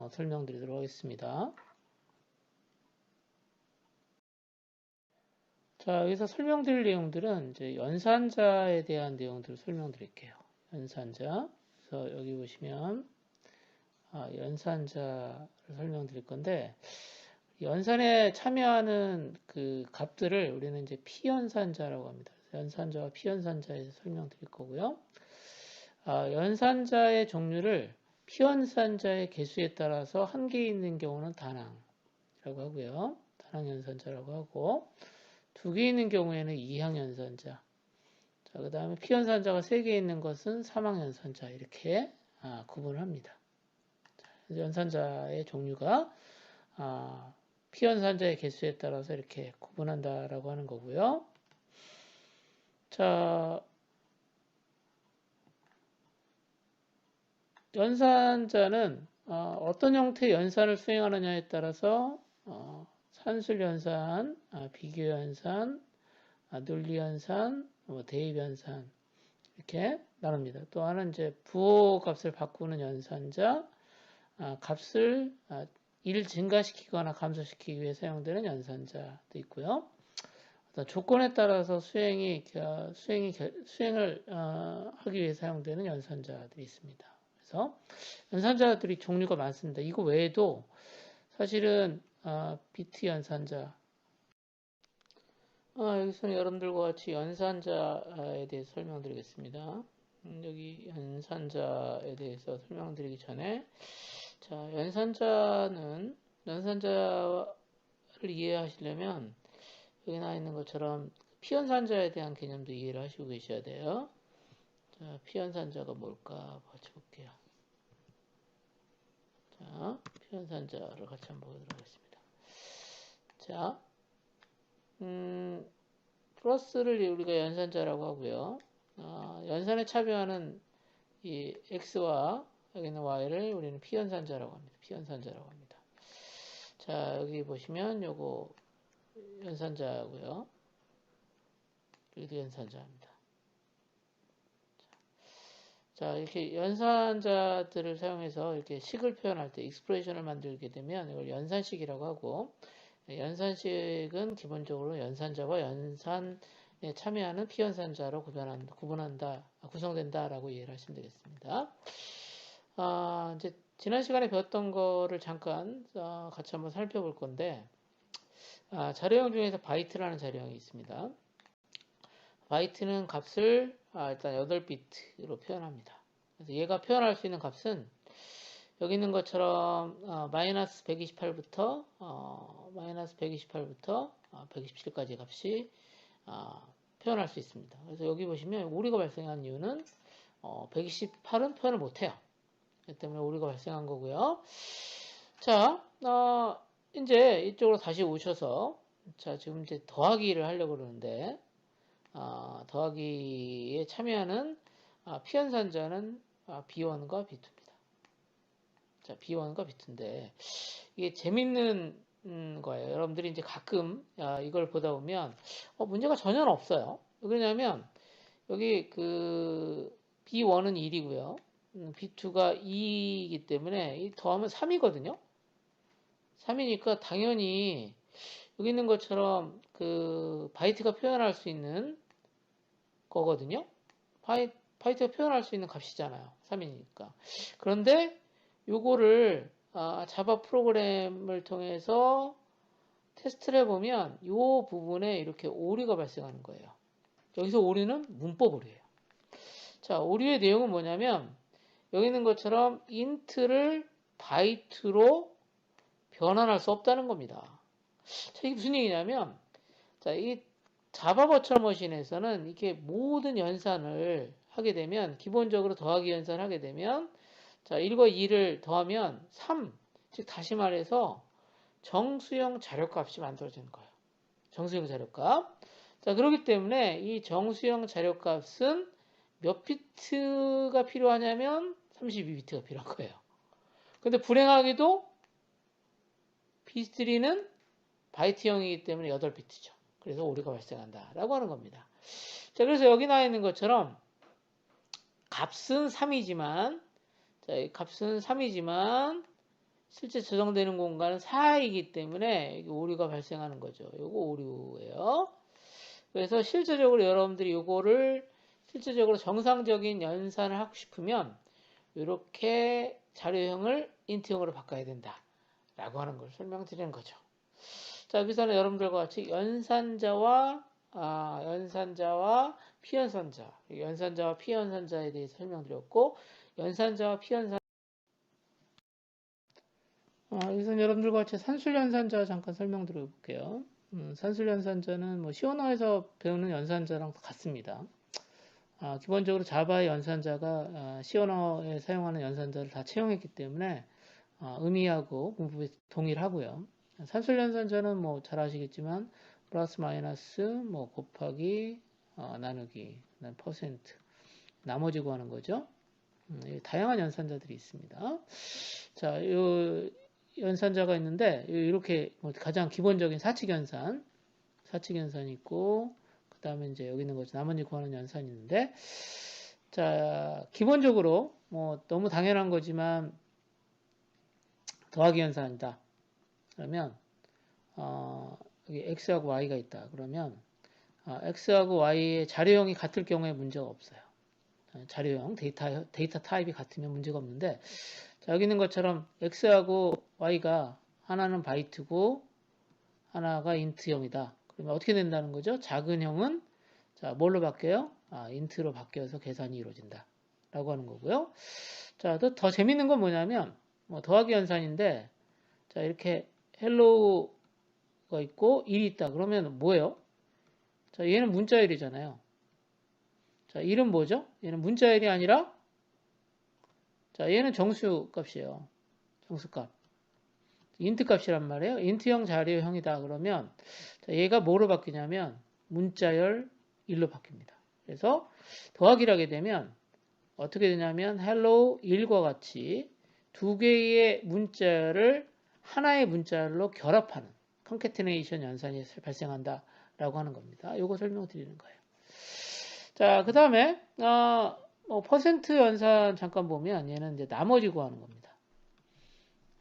설명드리도록 하겠습니다. 자, 여기서 설명드릴 내용들은 이제 연산자에 대한 내용들을 설명드릴게요. 연산자. 그래서 여기 보시면 연산자를 설명드릴 건데, 연산에 참여하는 그 값들을 우리는 이제 피연산자라고 합니다. 연산자와 피연산자에서 설명드릴 거고요. 연산자의 종류를 피연산자의 개수에 따라서 한 개 있는 경우는 다항이라고 하고요. 다항 연산자라고 하고, 두 개 있는 경우에는 이항 연산자. 자, 그 다음에 피연산자가 세 개 있는 것은 삼항 연산자. 이렇게 구분을 합니다. 연산자의 종류가 피연산자의 개수에 따라서 이렇게 구분한다라고 하는 거고요. 자, 연산자는 어떤 형태의 연산을 수행하느냐에 따라서 산술연산, 비교연산, 논리연산, 대입연산 이렇게 나눕니다. 또 하나는 이제 부호값을 바꾸는 연산자, 값을 1 증가시키거나 감소시키기 위해 사용되는 연산자도 있고요. 어떤 조건에 따라서 수행을 하기 위해 사용되는 연산자들이 있습니다. 그래서 연산자들이 종류가 많습니다. 이거 외에도 사실은 비트 연산자, 여기서는 여러분들과 같이 연산자에 대해서 설명드리겠습니다. 여기 연산자에 대해서 설명드리기 전에, 자, 연산자를 이해하시려면 여기 나와 있는 것처럼 피연산자에 대한 개념도 이해를 하시고 계셔야 돼요. 자, 피연산자가 뭘까 같이 볼게요. 자, 피연산자를 같이 한번 보도록 하겠습니다. 자, 플러스를 우리가 연산자라고 하고요. 연산에 참여하는 이 x와 여기는 y를 우리는 피연산자라고 합니다. 피연산자라고 합니다. 자, 여기 보시면 요거 연산자고요. 여기도 연산자입니다. 자, 이렇게 연산자들을 사용해서 이렇게 식을 표현할 때 익스프레션을 만들게 되면 이걸 연산식이라고 하고, 연산식은 기본적으로 연산자와 연산에 참여하는 피연산자로 구성된다라고 이해를 하시면 되겠습니다. 이제 지난 시간에 배웠던 거를 잠깐 같이 한번 살펴볼 건데, 자료형 중에서 바이트라는 자료형이 있습니다. 바이트는 값을 일단 8비트로 표현합니다. 그래서 얘가 표현할 수 있는 값은 여기 있는 것처럼 마이너스 128부터 127까지 값이 표현할 수 있습니다. 그래서 여기 보시면 오류가 발생한 이유는 128은 표현을 못해요. 그렇기 때문에 오류가 발생한 거고요. 자, 이제 이쪽으로 다시 오셔서, 자, 지금 이제 더하기를 하려고 그러는데, 더하기에 참여하는 피연산자는 B1과 B2입니다. 자, B1과 B2인데, 이게 재밌는 거예요. 여러분들이 이제 가끔 이걸 보다 보면 문제가 전혀 없어요. 왜냐하면 여기 그 B1은 1이고요. B2가 2이기 때문에 더하면 3이거든요. 3이니까 당연히 여기 있는 것처럼 그 바이트가 표현할 수 있는 거거든요. 바이트가 표현할 수 있는 값이잖아요. 3이니까. 그런데 요거를 자바 프로그램을 통해서 테스트를 해보면 이 부분에 이렇게 오류가 발생하는 거예요. 여기서 오류는 문법 오류예요. 자, 오류의 내용은 뭐냐면 여기 있는 것처럼 인트를 바이트로 변환할 수 없다는 겁니다. 자, 이게 무슨 얘기냐면, 자, 이 자바 버추얼 머신에서는 이렇게 모든 연산을 하게 되면, 기본적으로 더하기 연산을 하게 되면, 자, 1과 2를 더하면 3, 즉 다시 말해서 정수형 자료값이 만들어지는 거예요. 정수형 자료값. 자, 그렇기 때문에 이 정수형 자료값은 몇 비트가 필요하냐면 32비트가 필요한 거예요. 근데 불행하게도 B3는 바이트형이기 때문에 8비트죠. 그래서 오류가 발생한다라고 하는 겁니다. 자, 그래서 여기 나와 있는 것처럼 값은 3이지만, 자, 이 값은 3이지만 실제 저장되는 공간은 4이기 때문에 오류가 발생하는 거죠. 요거 오류예요. 그래서 실제적으로 여러분들이 요거를 실제적으로 정상적인 연산을 하고 싶으면 이렇게 자료형을 인트형으로 바꿔야 된다 라고 하는 걸 설명드리는 거죠. 자, 여기서는 여러분들과 같이 연산자와 피연산자, 연산자와 피연산자에 대해서 설명드렸고, 연산자와 피연산 여기서는 여러분들과 같이 산술연산자 잠깐 설명드려볼게요. 산술연산자는 뭐 시오너에서 배우는 연산자랑 같습니다. 기본적으로 자바의 연산자가 시오너에 사용하는 연산자를 다 채용했기 때문에 의미하고 문법이 동일하고요. 산술연산자는 뭐 잘 아시겠지만 플러스 마이너스 뭐 곱하기 나누기 퍼센트 나머지 구하는 거죠. 다양한 연산자들이 있습니다. 자, 요 연산자가 있는데 이렇게 뭐 가장 기본적인 사칙연산이 있고 그 다음에 이제 여기 있는 거죠. 나머지 구하는 연산이 있는데 자, 기본적으로 뭐 너무 당연한 거지만 더하기 연산이다. 그러면 여기 x하고 y가 있다. 그러면 x하고 y의 자료형이 같을 경우에 문제가 없어요. 자료형 데이터 타입이 같으면 문제가 없는데 자, 여기 있는 것처럼 x하고 y가 하나는 바이트고 하나가 인트형이다. 그러면 어떻게 된다는 거죠? 작은 형은 자, 뭘로 바뀌어요? 인트로 바뀌어서 계산이 이루어진다. 라고 하는 거고요. 자, 더 재밌는 건 뭐냐면 뭐 더하기 연산인데 자, 이렇게 헬로우가 있고 1이 있다. 그러면 뭐예요? 자, 얘는 문자열이잖아요. 자, 1은 뭐죠? 얘는 문자열이 아니라 자, 얘는 정수 값이에요. 정수값. 인트 값이란 말이에요. 인트형 자료형이다. 그러면 자, 얘가 뭐로 바뀌냐면 문자열 1로 바뀝니다. 그래서 더하기를 하게 되면 어떻게 되냐면 hello 1과 같이 두 개의 문자열을 하나의 문자열로 결합하는 컨캐테네이션 연산이 발생한다 라고 하는 겁니다. 이거 설명드리는 거예요. 자, 그 다음에 뭐 퍼센트 연산 잠깐 보면 얘는 이제 나머지 구하는 겁니다.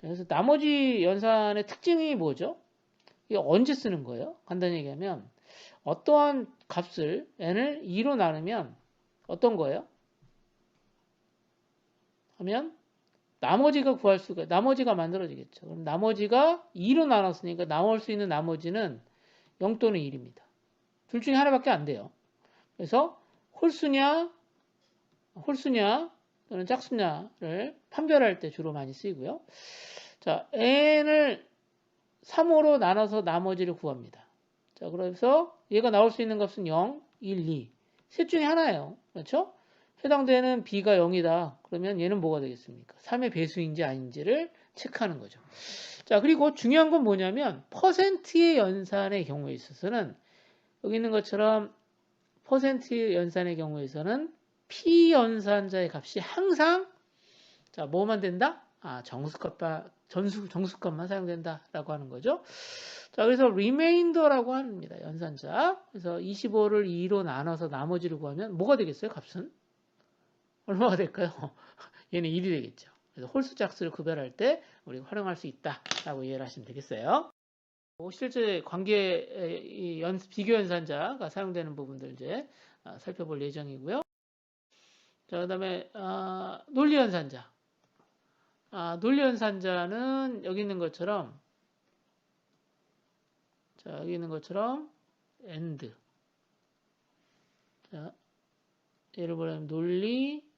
그래서 나머지 연산의 특징이 뭐죠? 이게 언제 쓰는 거예요? 간단히 얘기하면 어떠한 값을 n을 2로 나누면 어떤 거예요? 하면 나머지가 만들어지겠죠. 그럼 나머지가 2로 나눴으니까 나올 수 있는 나머지는 0 또는 1입니다. 둘 중에 하나밖에 안 돼요. 그래서 홀수냐 또는 짝수냐를 판별할 때 주로 많이 쓰이고요. 자, n을 3호로 나눠서 나머지를 구합니다. 자, 그래서 얘가 나올 수 있는 값은 0, 1, 2. 셋 중에 하나예요. 그렇죠? 해당되는 b가 0이다. 그러면 얘는 뭐가 되겠습니까? 3의 배수인지 아닌지를 체크하는 거죠. 자, 그리고 중요한 건 뭐냐면 퍼센트의 연산의 경우에 있어서는 여기 있는 것처럼 퍼센트 연산의 경우에서는 피연산자의 값이 항상 자, 뭐만 된다? 정수값만 사용된다라고 하는 거죠. 자, 그래서 remainder라고 합니다. 연산자. 그래서 25를 2로 나눠서 나머지를 구하면 뭐가 되겠어요? 값은? 얼마가 될까요? 얘는 1이 되겠죠. 그래서 홀수 짝수를 구별할 때 우리가 활용할 수 있다라고 이해를 하시면 되겠어요. 실제 관계 비교 연산자가 사용되는 부분들 이제 살펴볼 예정이고요. 자, 그다음에 논리 연산자. 논리 연산자는 여기 있는 것처럼 자, 여기 있는 것처럼 and 자, 예를 들면 논리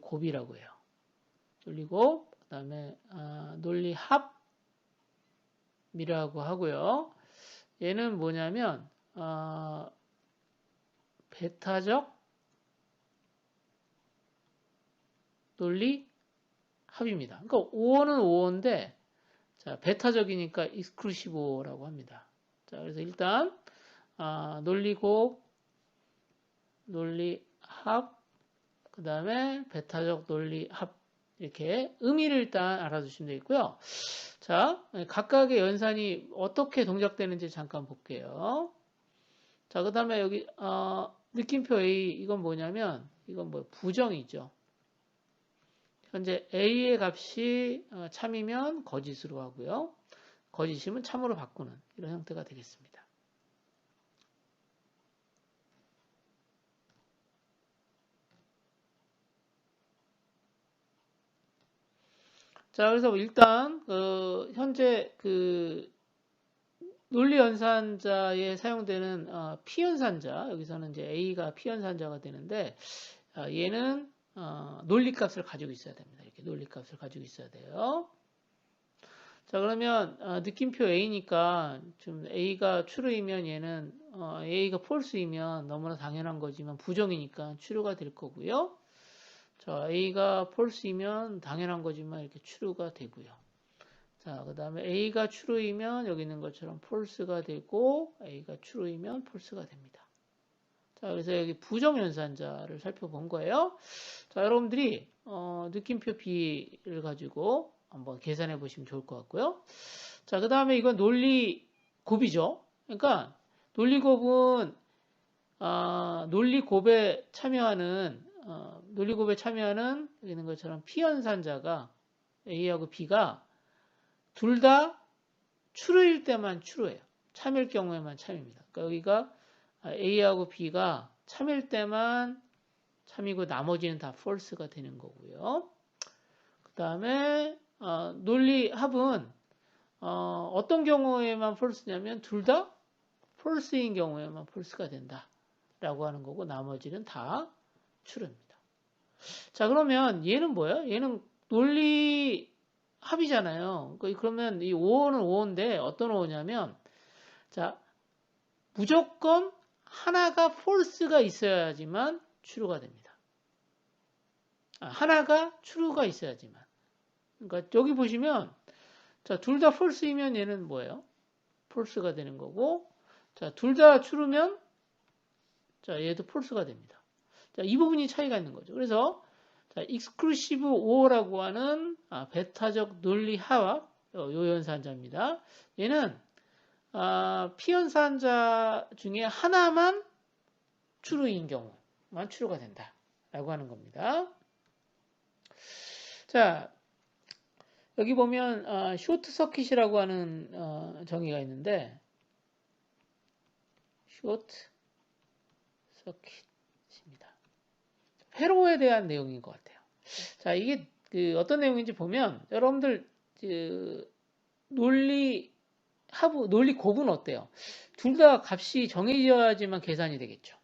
곱이라고 해요. 논리 곱, 그 다음에 논리 합이라고 하고요. 얘는 뭐냐면 베타적 논리 합입니다. 그러니까 5어는 5어인데 자, 베타적이니까 익스클루시브라고 합니다. 자, 그래서 일단 논리 곱, 논리 합, 그 다음에 베타적 논리 합 이렇게 의미를 일단 알아두시면 되겠고요. 자, 각각의 연산이 어떻게 동작되는지 잠깐 볼게요. 자, 그 다음에 여기 느낌표 A 이건 뭐냐면 이건 뭐 부정이죠. 현재 A의 값이 참이면 거짓으로 하고요. 거짓이면 참으로 바꾸는 이런 형태가 되겠습니다. 자, 그래서 일단 현재 논리 연산자에 사용되는 P연산자, 여기서는 이제 A가 P연산자가 되는데 얘는 논리값을 가지고 있어야 됩니다. 이렇게 논리값을 가지고 있어야 돼요. 자, 그러면 느낌표 A니까 좀 A가 true이면 얘는 A가 false이면 너무나 당연한 거지만 부정이니까 true가 될 거고요. 자, A가 false이면 당연한 거지만 이렇게 true가 되고요. 자, 그 다음에 A가 true이면 여기 있는 것처럼 false가 되고 A가 true이면 false가 됩니다. 자, 그래서 여기 부정연산자를 살펴본 거예요. 자, 여러분들이 느낌표 B를 가지고 한번 계산해 보시면 좋을 것 같고요. 자, 그 다음에 이건 논리곱이죠. 그러니까 논리곱은 논리곱에 참여하는 여기 있는 것처럼 P연산자가 A하고 B가 둘 다 true일 때만 true예요. 참일 경우에만 참입니다. 그러니까 여기가 A하고 B가 참일 때만 참이고 나머지는 다 false가 되는 거고요. 그 다음에 논리합은 어떤 경우에만 false냐면 둘 다 false인 경우에만 false가 된다 라고 하는 거고 나머지는 다 true입니다. 자, 그러면 얘는 뭐예요? 얘는 논리합이잖아요. 그러면 이 5호는 5호인데 어떤 5호냐면 자, 무조건 하나가 false가 있어야지만 true가 됩니다. 하나가 true가 있어야지만. 그러니까 여기 보시면 자, 둘 다 false이면 얘는 뭐예요? false가 되는 거고 자, 둘 다 true면 자, 얘도 false가 됩니다. 자, 이 부분이 차이가 있는 거죠. 그래서 자, exclusive or라고 하는 배타적 논리 합 요연산자입니다. 얘는 P연산자 중에 하나만 true인 경우만 true가 된다라고 하는 겁니다. 자, 여기 보면 쇼트 서킷이라고 하는 정의가 있는데 쇼트 서킷입니다. 회로에 대한 내용인 것 같아요. 자, 이게 어떤 내용인지 보면 여러분들 논리 곱은 어때요? 둘 다 값이 정해져야지만 계산이 되겠죠.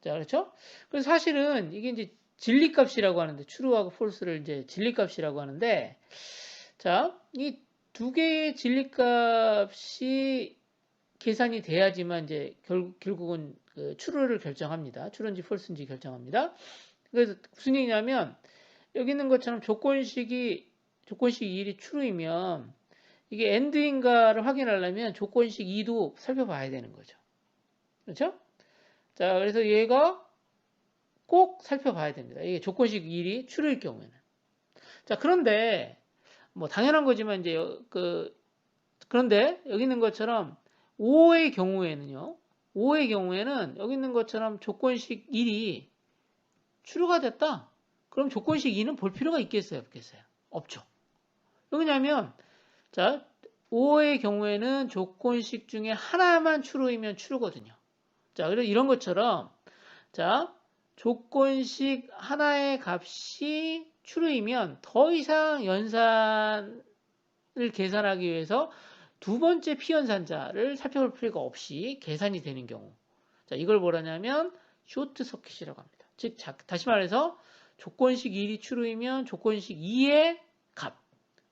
자, 그렇죠? 그래서 사실은 이게 이제 진리값이라고 하는데 true하고 false를 이제 진리값이라고 하는데 자, 이 두 개의 진리값이 계산이 돼야지만 이제 결국은 true를 결정합니다. true인지 false인지 결정합니다. 그래서 무슨 얘기냐면 여기 있는 것처럼 조건식 2이 true이면 이게 end인가를 확인하려면 조건식 2도 살펴봐야 되는 거죠. 그렇죠? 자, 그래서 얘가 꼭 살펴봐야 됩니다. 이게 조건식 1이 true일 경우에는. 자, 그런데 뭐 당연한 거지만 이제 그런데 여기 있는 것처럼 5의 경우에는요. 5의 경우에는 여기 있는 것처럼 조건식 1이 true가 됐다. 그럼 조건식 2는 볼 필요가 있겠어요? 없겠어요? 없죠. 왜냐하면 자, 5의 경우에는 조건식 중에 하나만 true이면 true거든요. 자, 그래서 이런 것처럼 자, 조건식 하나의 값이 true이면 더 이상 연산을 계산하기 위해서 두 번째 P연산자를 살펴볼 필요가 없이 계산이 되는 경우. 자, 이걸 뭐라냐면 쇼트 서킷이라고 합니다. 즉, 다시 말해서 조건식 1이 true이면 조건식 2의 값,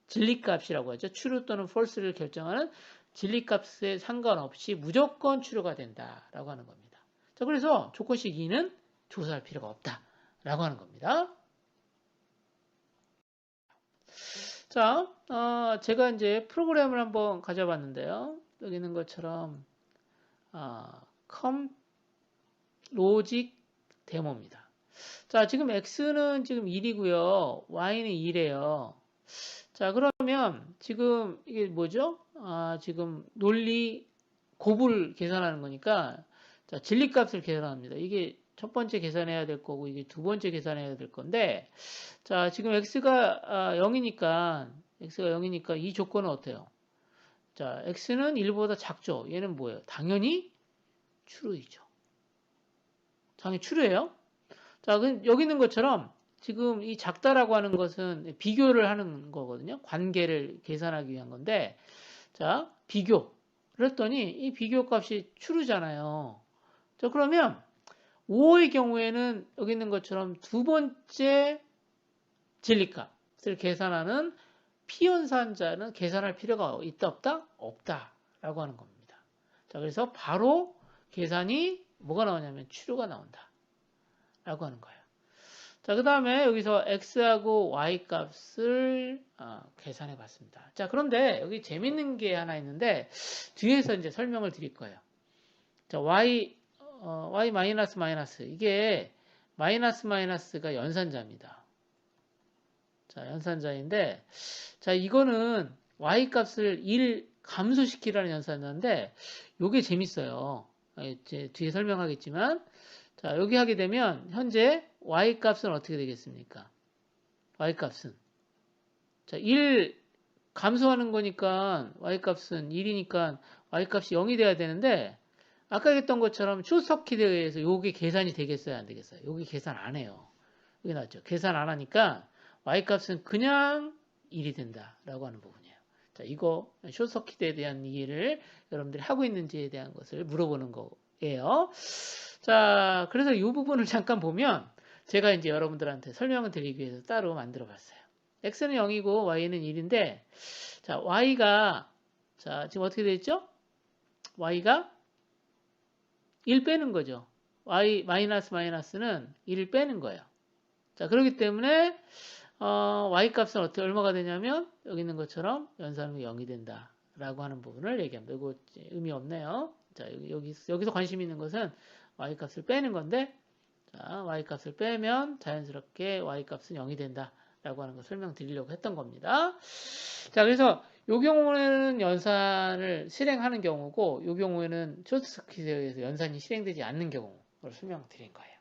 진리값이라고 하죠. true 또는 false를 결정하는 진리값에 상관없이 무조건 true가 된다라고 하는 겁니다. 자, 그래서 조건식 2는 조사할 필요가 없다라고 하는 겁니다. 자, 제가 이제 프로그램을 한번 가져봤는데요. 여기 있는 것처럼 로직 데모입니다. 자, 지금 x는 지금 1이고요. y는 2래요. 자, 그러면 지금 이게 뭐죠? 지금 논리 곱을 계산하는 거니까 자, 진리값을 계산합니다. 이게 첫 번째 계산해야 될 거고 이게 두 번째 계산해야 될 건데 자 지금 x가 0이니까 이 조건은 어때요? 자 x는 1보다 작죠. 얘는 뭐예요? 당연히 true이죠. 당연히 true예요. 자 여기 있는 것처럼 지금 이 작다라고 하는 것은 비교를 하는 거거든요. 관계를 계산하기 위한 건데 자 비교 그랬더니 이 비교 값이 true잖아요. 자 그러면 5의 경우에는 여기 있는 것처럼 두 번째 진리값을 계산하는 피연산자는 계산할 필요가 있다 없다? 없다라고 하는 겁니다. 자 그래서 바로 계산이 뭐가 나오냐면 true가 나온다 라고 하는 거예요. 자 그 다음에 여기서 x하고 y 값을 계산해 봤습니다. 자 그런데 여기 재밌는 게 하나 있는데 뒤에서 이제 설명을 드릴 거예요. 자 y 마이너스 마이너스 이게 마이너스가 연산자입니다. 자 연산자인데 자 이거는 y 값을 1 감소시키라는 연산자인데 요게 재밌어요. 이제 뒤에 설명하겠지만 자 여기 하게 되면 현재 y 값은 어떻게 되겠습니까? y 값은 자 1 감소하는 거니까 y 값은 1이니까 y 값이 0이 돼야 되는데 아까 했던 것처럼 슈서킷에 의해서 요게 계산이 되겠어요? 안 되겠어요? 요게 계산 안 해요. 여기 나왔죠. 계산 안 하니까 y값은 그냥 1이 된다라고 하는 부분이에요. 자, 이거 슈서킷에 대한 이해를 여러분들이 하고 있는지에 대한 것을 물어보는 거예요. 자, 그래서 이 부분을 잠깐 보면 제가 이제 여러분들한테 설명을 드리기 위해서 따로 만들어 봤어요. x는 0이고 y는 1인데 자, y가 자, 지금 어떻게 되어 있죠? y가 1 빼는 거죠. y 마이너스는 1 빼는 거예요. 자, 그렇기 때문에 y 값은 얼마가 되냐면 여기 있는 것처럼 연산후 0이 된다라고 하는 부분을 얘기합니다. 이거 의미 없네요. 자, 여기서 관심 있는 것은 y 값을 빼는 건데 자, y 값을 빼면 자연스럽게 y 값은 0이 된다라고 하는 걸 설명드리려고 했던 겁니다. 자, 그래서 이 경우에는 연산을 실행하는 경우고 이 경우에는 슈서킷에 의해서 연산이 실행되지 않는 경우를 설명드린 거예요.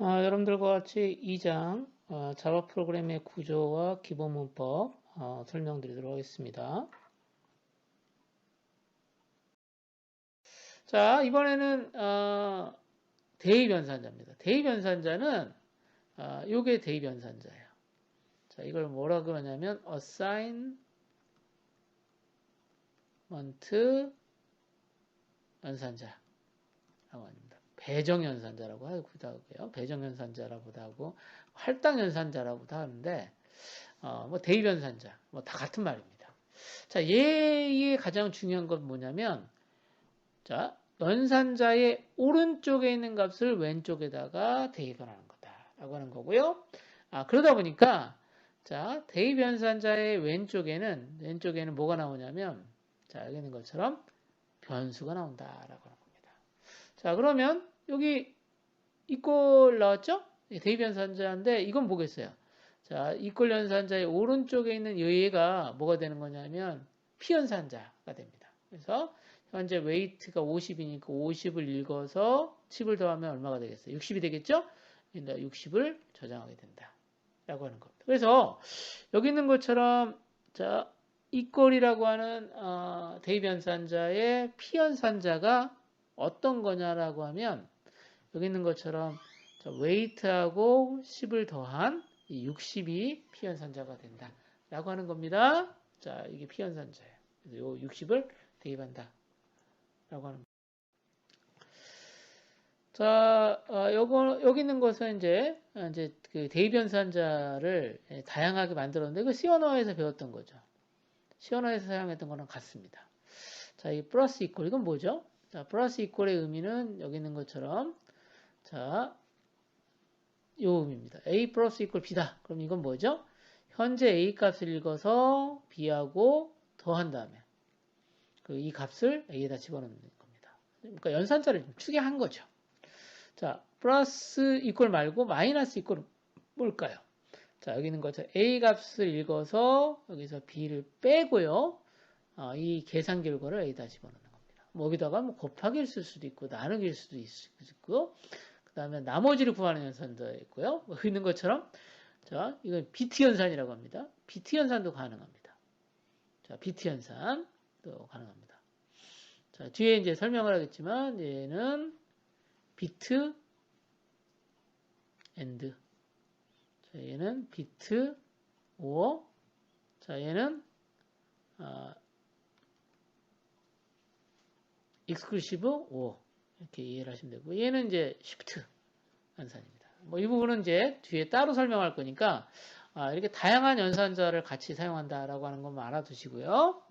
여러분들과 같이 2장 자바 프로그램의 구조와 기본 문법 설명드리도록 하겠습니다. 자, 이번에는 대입연산자입니다. 대입연산자는 요게 대입연산자예요. 자, 이걸 뭐라 그러냐면 assignment 연산자라고 합니다. 배정연산자라고 하기도 하고요. 배정연산자라고도 하고 할당연산자라고도 하는데 뭐 대입연산자 뭐 다 같은 말입니다. 자, 얘의 가장 중요한 건 뭐냐면 자, 연산자의 오른쪽에 있는 값을 왼쪽에다가 대입을 하는 거다라고 하는 거고요. 그러다 보니까 자, 대입연산자의 왼쪽에는 뭐가 나오냐면 자, 여기 있는 것처럼 변수가 나온다라고 하는 겁니다. 자, 그러면 여기 이꼴 나왔죠? 대입연산자인데 이건 뭐겠어요? 자, 이꼴 연산자의 오른쪽에 있는 얘가 뭐가 되는 거냐면 피연산자가 됩니다. 그래서 현재 웨이트가 50이니까 50을 읽어서 10을 더하면 얼마가 되겠어요? 60이 되겠죠? 60을 저장하게 된다. 라고 하는 겁니다. 그래서 여기 있는 것처럼 자, 이꼴이라고 하는 대입연산자의 피연산자가 어떤 거냐라고 하면 여기 있는 것처럼 웨이트하고 10을 더한 60이 피연산자가 된다 라고 하는 겁니다. 자, 이게 피현산자예요. 그래서 요 60을 대입한다. 라고 하는 겁니다. 자, 여기 있는 것은 이제 그 대입연산자를 다양하게 만들었는데, 그 C 언어에서 배웠던 거죠. C 언어에서 사용했던 거랑 같습니다. 자, 이 플러스 이퀄, 이건 뭐죠? 자, 플러스 이퀄의 의미는 여기 있는 것처럼, 자, 요 의미입니다. A 플러스 이퀄 B다. 그럼 이건 뭐죠? 현재 A 값을 읽어서 B하고 더한 다음에, 이 값을 A에다 집어넣는 겁니다. 그러니까 연산자를 추계한 거죠. 자, 플러스 이퀄 말고 마이너스 이퀄은 뭘까요? 자, 여기 있는 것처럼 A 값을 읽어서 여기서 B를 빼고요. 이 계산 결과를 A에다 집어넣는 겁니다. 여기다가 곱하기를 쓸 수도 있고 나누기를 수도 있고, 그 다음에 나머지를 구하는 연산도 있고요. 있는 것처럼, 자, 이건 비트 연산이라고 합니다. 비트 연산도 가능합니다. 자, 비트 연산도 가능합니다. 자, 뒤에 이제 설명을 하겠지만, 얘는 비트 엔드. 자, 얘는 비트 오어. 자, 얘는 익스클루시브 오어. 이렇게 이해를 하시면 되고, 얘는 이제 쉬프트 연산입니다. 이 부분은 이제 뒤에 따로 설명할 거니까 이렇게 다양한 연산자를 같이 사용한다라고 하는 것만 알아두시고요.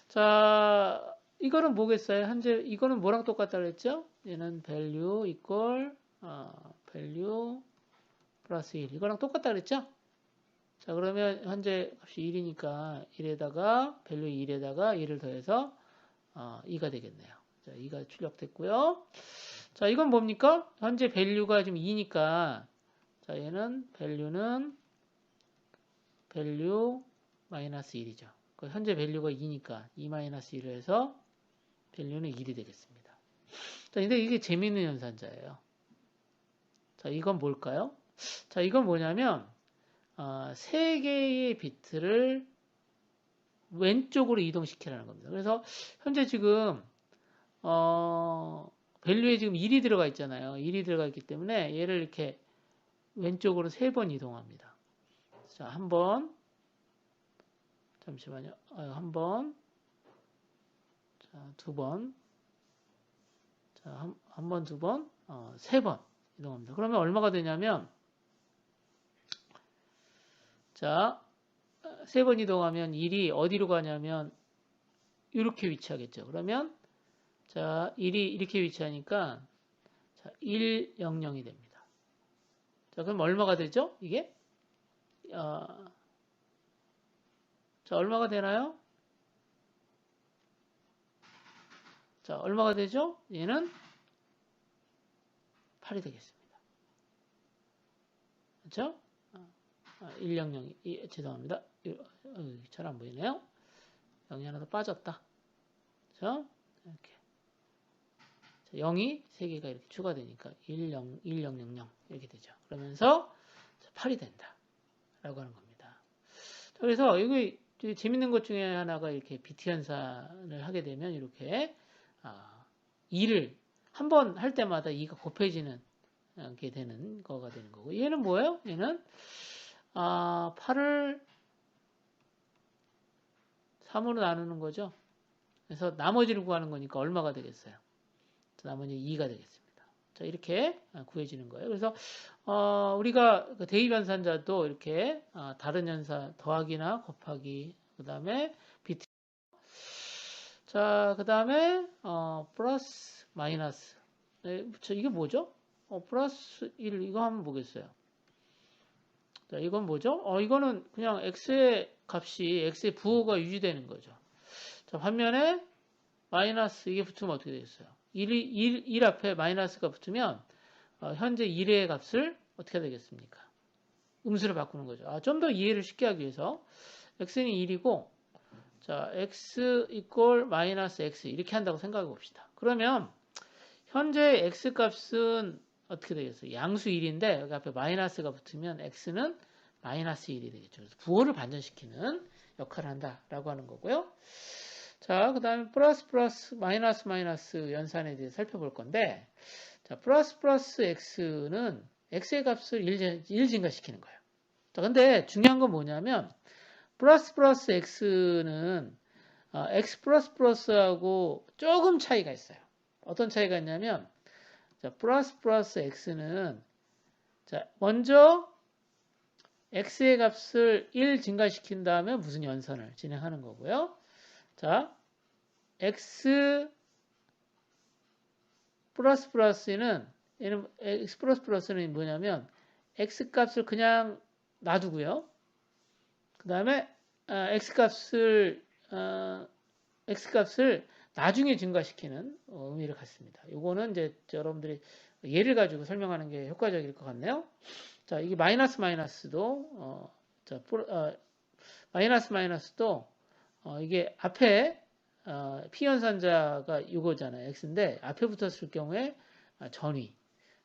자, 이거는 뭐겠어요? 현재 이거는 뭐랑 똑같다 그랬죠? 얘는 value equal value 플러스 1. 이거랑 똑같다 그랬죠? 자, 그러면 현재 값이 1이니까 1에다가 value 1에다가 1을 더해서 2가 되겠네요. 자, 2가 출력됐고요. 자, 이건 뭡니까? 현재 value가 지금 2니까 자, 얘는 value는 value 마이너스 1이죠. 현재 value가 2니까 2 마이너스 1을 해서 value는 1이 되겠습니다. 자, 근데 이게 재미있는 연산자예요. 자, 이건 뭘까요? 자, 이건 뭐냐면 3개의 비트를 왼쪽으로 이동시키라는 겁니다. 그래서 현재 지금 value에 지금 1이 들어가 있잖아요. 1이 들어가 있기 때문에 얘를 이렇게 왼쪽으로 3번 이동합니다. 자, 한 번, 잠시만요. 한 번, 자, 두 번, 자, 한 번, 두 번, 3번 이동합니다. 그러면 얼마가 되냐면, 자, 3번 이동하면 1이 어디로 가냐면, 이렇게 위치하겠죠. 그러면, 자, 1이 이렇게 위치하니까, 자, 1, 0, 0이 됩니다. 자, 그럼 얼마가 되죠? 이게? 자, 얼마가 되나요? 자, 얼마가 되죠? 얘는 8이 되겠습니다. 그렇죠? 100이 죄송합니다. 잘 안 보이네요. 0이 하나 더 빠졌다. 그렇죠? 이렇게 0이 3개가 이렇게 추가되니까 1000 이렇게 되죠. 그러면서 8이 된다. 라고 하는 겁니다. 그래서 이거 재밌는 것 중에 하나가 이렇게 비트 연산을 하게 되면 이렇게 2를 한 번 할 때마다 2가 곱해지는 게 되는 거가 되는 거고, 얘는 뭐예요? 얘는 8을 3으로 나누는 거죠. 그래서 나머지를 구하는 거니까 얼마가 되겠어요? 나머지 2가 되겠습니다. 자, 이렇게 구해지는 거예요. 그래서 우리가 대입 연산자도 이렇게 다른 연산 더하기나 곱하기, 그 다음에 비트, 자, 그 다음에 플러스 마이너스. 네, 이게 뭐죠? 플러스 1 이거 한번 보겠어요. 자, 이건 뭐죠? 이거는 그냥 x의 값이 x의 부호가 유지되는 거죠. 자, 반면에 마이너스 이게 붙으면 어떻게 되겠어요? 1 앞에 마이너스가 붙으면 현재 1의 값을 어떻게 되겠습니까? 음수를 바꾸는 거죠. 좀 더 이해를 쉽게 하기 위해서 x는 1이고 자, x 이퀄 마이너스 x 이렇게 한다고 생각해 봅시다. 그러면 현재 x 값은 어떻게 되겠어요? 양수 1인데 여기 앞에 마이너스가 붙으면 x는 마이너스 1이 되겠죠. 그래서 부호를 반전시키는 역할을 한다라고 하는 거고요. 자, 그 다음에 플러스 마이너스 연산에 대해 살펴볼 건데, 자, 플러스 x는 x의 값을 1 증가시키는 거예요. 자, 근데 중요한 건 뭐냐면 플러스 x는 x 플러스하고 조금 차이가 있어요. 어떤 차이가 있냐면 자, 플러스 x는 자, 먼저 x의 값을 1 증가시킨 다음에 무슨 연산을 진행하는 거고요. 자, x 플러스는 얘는 x 플러스는 뭐냐면 x 값을 그냥 놔두고요. 그 다음에 x 값을 나중에 증가시키는 의미를 갖습니다. 요거는 이제 여러분들이 예를 가지고 설명하는 게 효과적일 것 같네요. 자, 이게 마이너스도 마이너스도 이게 앞에 피연산자가 요거잖아요. x인데 앞에 붙었을 경우에 전위.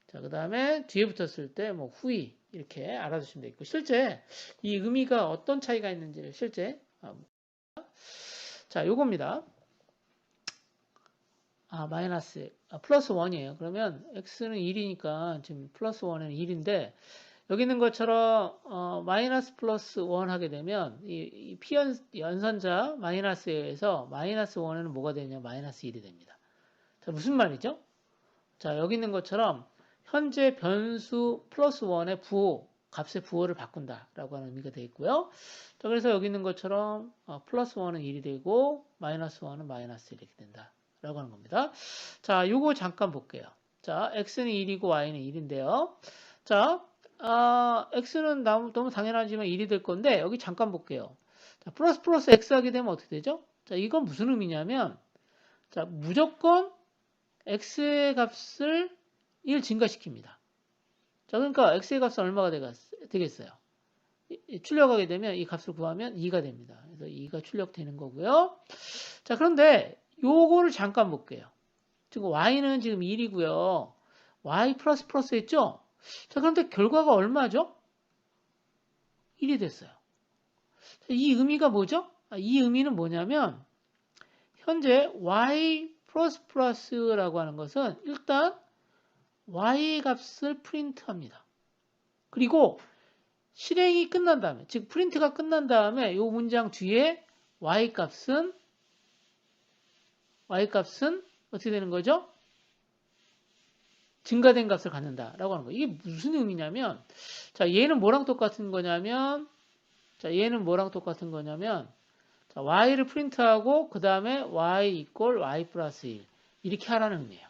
자, 그 다음에 뒤에 붙었을 때 뭐 후위 이렇게 알아두시면 되겠고 실제 이 의미가 어떤 차이가 있는지를 실제 자, 요겁니다. 플러스 1이에요. 그러면 x는 1이니까 지금 플러스 1은 1인데 여기 있는 것처럼 마이너스 플러스 1 하게 되면 이 연산자 마이너스에서 마이너스 1에는 뭐가 되냐? 마이너스 1이 됩니다. 자, 무슨 말이죠? 자, 여기 있는 것처럼 현재 변수 플러스 1의 부호, 값의 부호를 바꾼다라고 하는 의미가 되어 있고요. 자, 그래서 여기 있는 것처럼 플러스 1은 1이 되고 마이너스 1은 마이너스 1이 된다라고 하는 겁니다. 자, 요거 잠깐 볼게요. 자, x는 1이고 y는 1인데요. 자, x는 너무 당연하지만 1이 될 건데 여기 잠깐 볼게요. 자, 플러스 x 하게 되면 어떻게 되죠? 자, 이건 무슨 의미냐면 자, 무조건 x의 값을 1 증가시킵니다. 자, 그러니까 x의 값은 얼마가 되겠어요? 출력하게 되면 이 값을 구하면 2가 됩니다. 그래서 2가 출력되는 거고요. 자, 그런데 요거를 잠깐 볼게요. 지금 y는 지금 1이고요. y 플러스 했죠? 자, 그런데 결과가 얼마죠? 1이 됐어요. 이 의미가 뭐죠? 이 의미는 뭐냐면 현재 y 플러스라고 하는 것은 일단 y 값을 프린트합니다. 그리고 실행이 끝난 다음에, 즉 프린트가 끝난 다음에 이 문장 뒤에 y 값은 어떻게 되는 거죠? 증가된 값을 갖는다라고 하는 거예요. 이게 무슨 의미냐면, 자, 얘는 뭐랑 똑같은 거냐면, 자, y를 프린트하고 그 다음에 y 이퀄 y 플러스 1 이렇게 하라는 의미예요.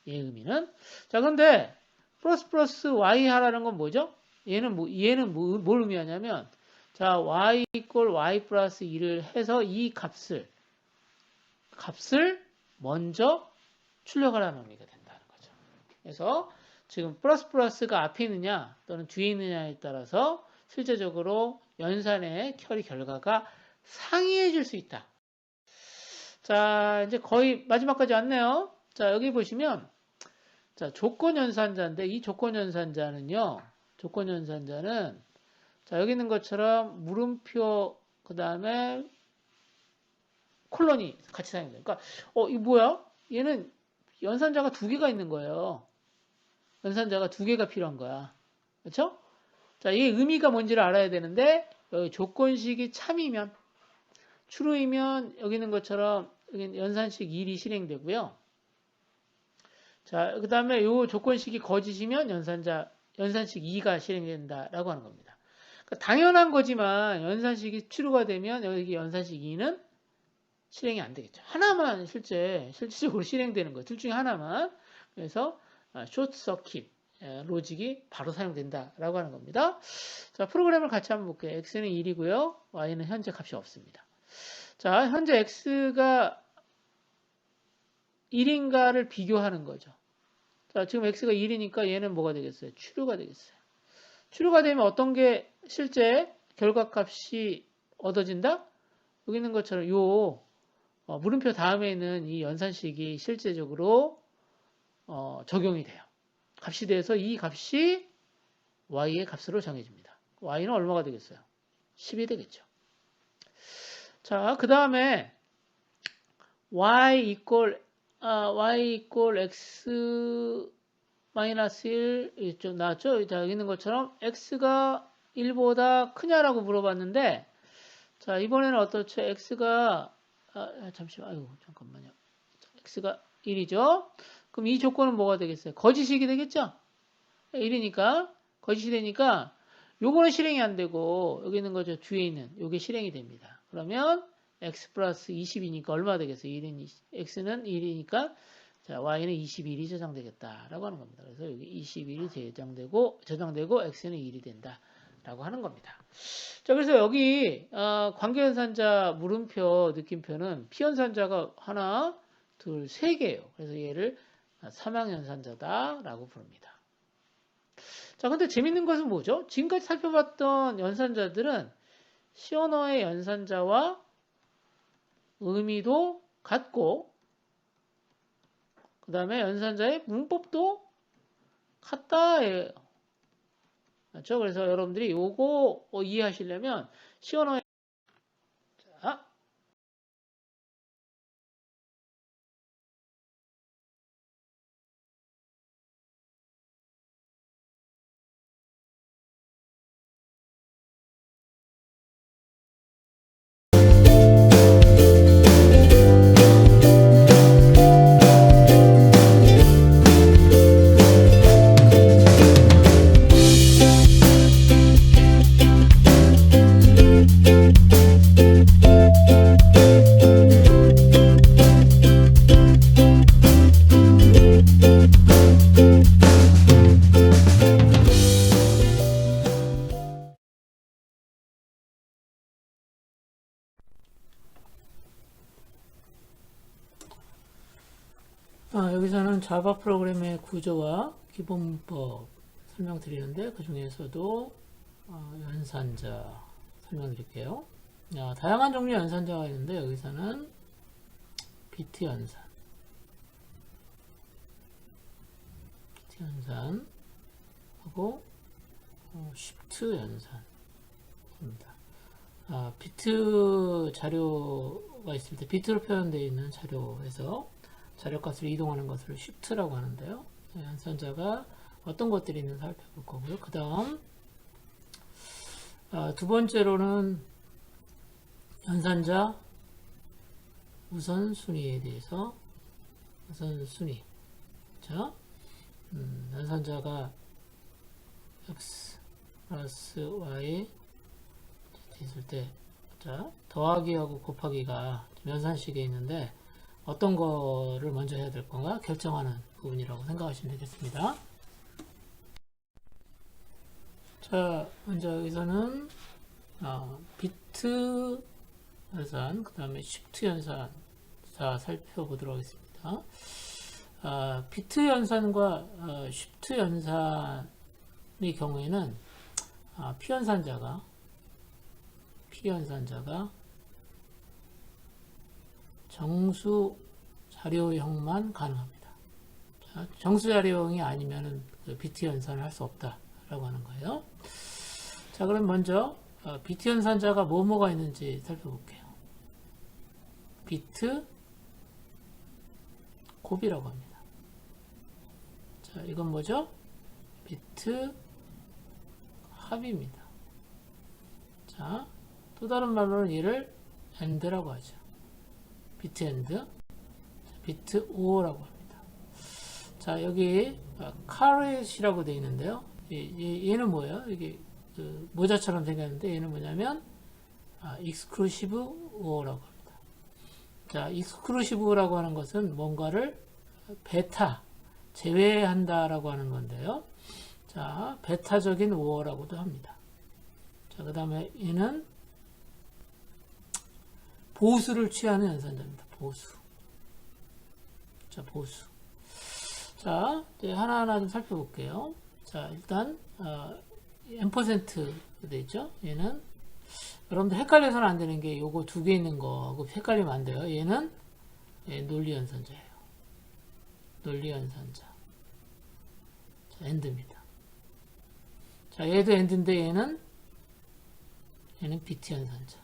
얘 의미는. 자, 그런데 플러스 y 하라는 건 뭐죠? 얘는 뭘 의미하냐면, 자, y 이퀄 y 플러스 1을 해서 이 값을 먼저 출력하라는 의미가 된다는 거죠. 그래서 지금 플러스가 앞에 있느냐 또는 뒤에 있느냐에 따라서 실제적으로 연산의 처리 결과가 상이해질 수 있다. 자, 이제 거의 마지막까지 왔네요. 자, 여기 보시면 자, 조건 연산자인데 이 조건 연산자는 자, 여기 있는 것처럼 물음표 그다음에 콜론이 같이 사용돼요. 그러니까 이 뭐야? 얘는 연산자가 2개가 있는 거예요. 연산자가 2개가 필요한 거야. 그렇죠? 자, 이 의미가 뭔지를 알아야 되는데 여기 조건식이 참이면 true이면 여기 있는 것처럼 여기 연산식 1이 실행되고요. 자, 그 다음에 이 조건식이 거짓이면 연산식 2가 실행된다라고 하는 겁니다. 그러니까 당연한 거지만 연산식이 true가 되면 여기 연산식 2는 실행이 안 되겠죠. 하나만 실질적으로 실행되는 거예요. 둘 중에 하나만. 그래서 쇼트 서킷 로직이 바로 사용된다라고 하는 겁니다. 자, 프로그램을 같이 한번 볼게요. x는 1이고요. y는 현재 값이 없습니다. 자, 현재 x가 1인가를 비교하는 거죠. 자, 지금 x가 1이니까 얘는 뭐가 되겠어요? true가 되겠어요. true가 되면 어떤 게 실제 결과값이 얻어진다? 여기 있는 것처럼 요 물음표 다음에 있는 이 연산식이 실제적으로 적용이 돼요. 값이 돼서 이 값이 y의 값으로 정해집니다. y는 얼마가 되겠어요? 10이 되겠죠. 자, 그 다음에 y 이퀄 x 마이너스 1 좀 나왔죠? 자, 여기 있는 것처럼 x가 1보다 크냐라고 물어봤는데, 자, 이번에는 어떻죠? x가, 잠시만, 아이고, 잠깐만요. x가 1이죠? 그럼 이 조건은 뭐가 되겠어요? 거짓이게 되겠죠? 1이니까, 거짓이 되니까, 요거는 실행이 안 되고, 여기 있는 거죠. 뒤에 있는, 요게 실행이 됩니다. 그러면, x 플러스 20이니까 얼마 되겠어요? 1은 x는 1이니까, 자, y는 21이 저장되겠다라고 하는 겁니다. 그래서 여기 21이 저장되고 x는 1이 된다. 라고 하는 겁니다. 자, 그래서 여기 관계연산자 물음표 느낌표는 피연산자가 하나, 둘, 세 개예요. 그래서 얘를 삼항연산자다라고 부릅니다. 자, 근데 재밌는 것은 뭐죠? 지금까지 살펴봤던 연산자들은 시언어의 연산자와 의미도 같고, 그 다음에 연산자의 문법도 같다예요. 그렇죠? 그래서 여러분들이 요거 이해하시려면 시언어의 자, 여기서는 자바 프로그램의 구조와 기본 문법 설명드리는데 그 중에서도 연산자 설명드릴게요. 다양한 종류의 연산자가 있는데 여기서는 비트 연산하고 쉬프트 연산입니다. 비트 자료가 있을 때 비트로 표현되어 있는 자료에서 자료값을 이동하는 것을 쉬프트라고 하는데요. 연산자가 어떤 것들이 있는지 살펴볼 거고요. 그 다음 두 번째로는 연산자 우선순위에 대해서 우선순위. 자, 연산자가 x 플러스 y 있을 때, 자, 더하기하고 곱하기가 연산식에 있는데 어떤 거를 먼저 해야 될 건가 결정하는 부분이라고 생각하시면 되겠습니다. 자, 먼저 여기서는 비트 연산, 그 다음에 쉬프트 연산 살펴보도록 하겠습니다. 비트 연산과 쉬프트 연산의 경우에는 피연산자가 정수 자료형만 가능합니다. 자, 정수 자료형이 아니면은 그 비트 연산을 할 수 없다라고 하는 거예요. 자, 그럼 먼저 비트 연산자가 뭐가 있는지 살펴볼게요. 비트 곱이라고 합니다. 자, 이건 뭐죠? 비트 합입니다. 자, 또 다른 말로는 얘를 AND라고 하죠. 비트 AND, 비트 OR라고 합니다. 자, 여기 카렛이라고 되어 있는데요. 얘는 뭐예요? 이게 그 모자처럼 생겼는데 얘는 뭐냐면 exclusive OR라고 합니다. 자, exclusive라고 하는 것은 뭔가를 제외한다라고 하는 건데요. 자, 베타적인 OR라고도 합니다. 자, 그 다음에 얘는 보수를 취하는 연산자입니다. 보수. 자, 보수. 자, 이제 하나하나 좀 살펴볼게요. 자, 일단 %돼 있죠? 얘는 여러분들 헷갈려서는 안 되는 게 요거 두 개 있는 거하고 헷갈리면 안 돼요. 얘는 논리 연산자예요. 논리 연산자. 자, AND입니다. 자, 얘도 AND인데 얘는 비트 연산자.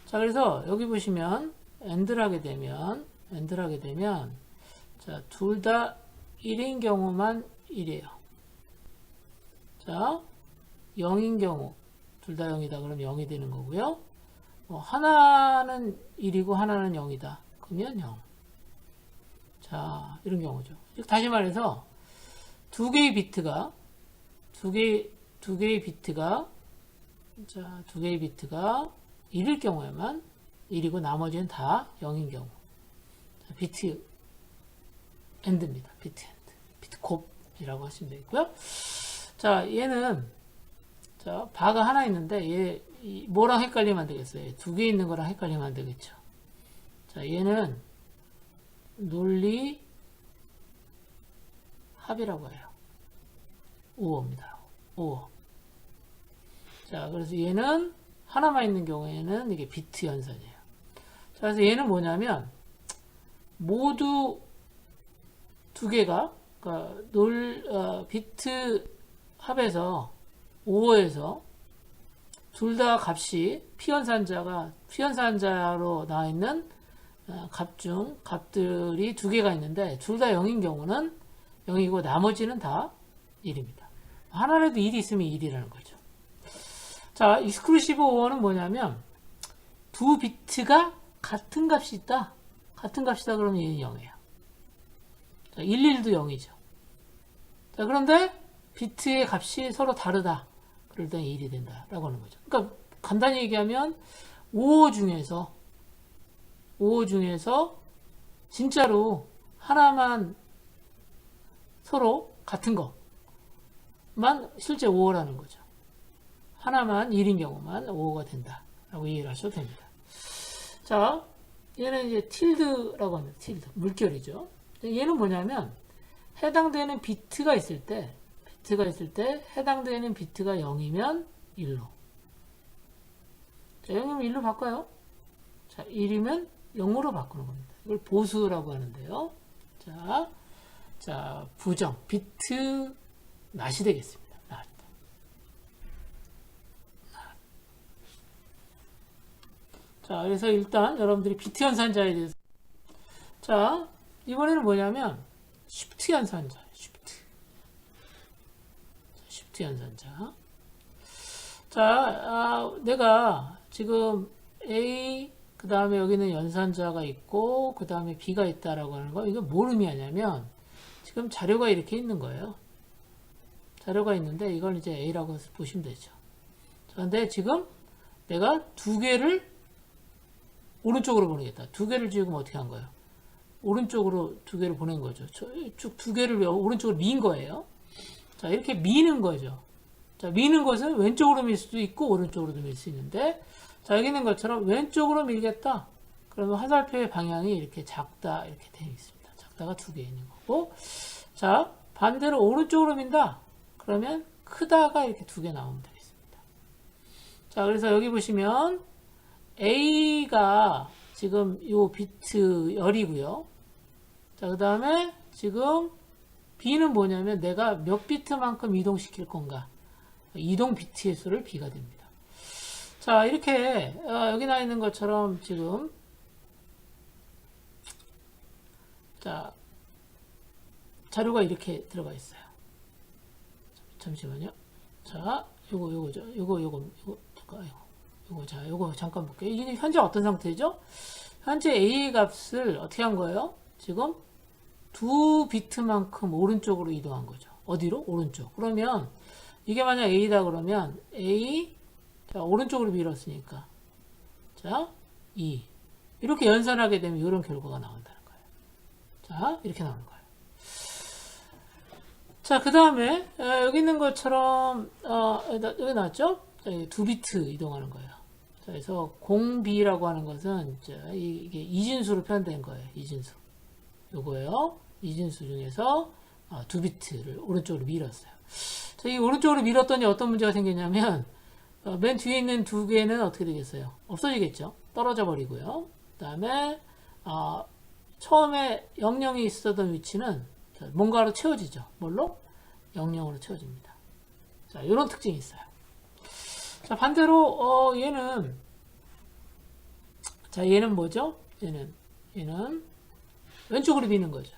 자, 그래서 여기 보시면 AND를 하게 되면 자, 둘 다 1인 경우만 1이에요. 자, 0인 경우, 둘 다 0이다. 그러면 0이 되는 거고요. 하나는 1이고 하나는 0이다. 그러면 0. 자, 이런 경우죠. 즉 다시 말해서 두 개의 비트가 두 개의 비트가 1일 경우에만 1이고 나머지는 다 0인 경우. 자, 비트 엔드입니다. 비트 엔드. 비트 곱이라고 하시면 되겠고요. 자, 얘는 자, 바가 하나 있는데 얘 뭐랑 헷갈리면 안 되겠어요? 두 개 있는 거랑 헷갈리면 안 되겠죠. 자, 얘는 논리 합이라고 해요. 우어입니다. 우어. 자, 그래서 얘는 하나만 있는 경우에는 이게 비트 연산이에요. 자, 그래서 얘는 뭐냐면 모두 두 개가 그러니까 비트 합에서 우어에서 둘 다 값이 피연산자로 나와 있는 값들이 두 개가 있는데 둘 다 0인 경우는 0이고 나머지는 다 1입니다. 하나라도 1이 있으면 1이라는 거죠. 자, 익스클루시브 오어는 뭐냐면 두 비트가 같은 값이 있다. 같은 값이다 그러면 얘는 0이에요. 자, 11도 0이죠. 자, 그런데 비트의 값이 서로 다르다. 그럴 때는 1이 된다. 라고 하는 거죠. 그러니까 간단히 얘기하면 5호 중에서 진짜로 하나만 서로 같은 것만 실제 5호라는 거죠. 하나만 1인 경우만 5호가 된다. 라고 이해를 하셔도 됩니다. 자, 얘는 이제 틸드라고 합니다. 틸드. 물결이죠. 얘는 뭐냐면 해당되는 비트가 있을 때 해당되는 비트가 0이면 1로. 자, 0이면 1로 바꿔요. 자, 1이면 0으로 바꾸는 겁니다. 이걸 보수라고 하는데요. 자, 부정, 비트 낫이 되겠습니다. 낫. 자, 그래서 일단 여러분들이 비트 연산자에 대해서 자, 이번에는 뭐냐면 쉬프트 연산자. 쉬프트 연산자. 자, 내가 지금 A 그 다음에 여기는 연산자가 있고 그 다음에 B가 있다라고 하는 거 이건 뭘 의미하냐면 지금 자료가 이렇게 있는 거예요. 자료가 있는데 이걸 이제 A라고 보시면 되죠. 그런데 지금 내가 두 개를 오른쪽으로 보내겠다. 두 개를 지금 어떻게 한 거예요? 오른쪽으로 두 개를 보낸 거죠. 쭉 두 개를 오른쪽으로 민 거예요. 자, 이렇게 미는 거죠. 자, 미는 것은 왼쪽으로 밀 수도 있고 오른쪽으로도 밀 수 있는데 자, 여기 있는 것처럼 왼쪽으로 밀겠다. 그러면 화살표의 방향이 이렇게 작다 이렇게 되어 있습니다. 작다가 두 개 있는 거고 자, 반대로 오른쪽으로 민다. 그러면 크다가 이렇게 두 개 나오면 되겠습니다. 자, 그래서 여기 보시면 A가 지금 요 비트 열이고요. 자, 그 다음에 지금 B는 뭐냐면 내가 몇 비트만큼 이동시킬 건가. 이동 비트의 수를 B가 됩니다. 자, 이렇게 여기 나와 있는 것처럼 지금 자, 자료가 이렇게 들어가 있어요. 잠시만요. 자, 요거죠. 자, 요거 잠깐 볼게요. 이게 현재 어떤 상태죠? 현재 A 값을 어떻게 한 거예요? 지금 두 비트만큼 오른쪽으로 이동한 거죠. 어디로? 오른쪽. 그러면 이게 만약 A다 그러면 A 자, 오른쪽으로 밀었으니까 자, 2 이렇게 연산하게 되면 이런 결과가 나온다는 거예요. 자, 이렇게 나오는 거예요. 자, 그 다음에 여기 있는 것처럼 여기 나왔죠? 두 비트 이동하는 거예요. 자, 그래서 0B라고 하는 것은 이게 이진수로 표현된 거예요. 이진수. 요거예요. 이진수 중에서 두 비트를 오른쪽으로 밀었어요. 자, 이 오른쪽으로 밀었더니 어떤 문제가 생겼냐면 맨 뒤에 있는 두 개는 어떻게 되겠어요? 없어지겠죠. 떨어져 버리고요. 그 다음에 처음에 00이 있었던 위치는 뭔가로 채워지죠. 뭘로? 00으로 채워집니다. 자, 이런 특징이 있어요. 자, 반대로 얘는 자, 얘는 뭐죠? 얘는 왼쪽으로 미는 거죠.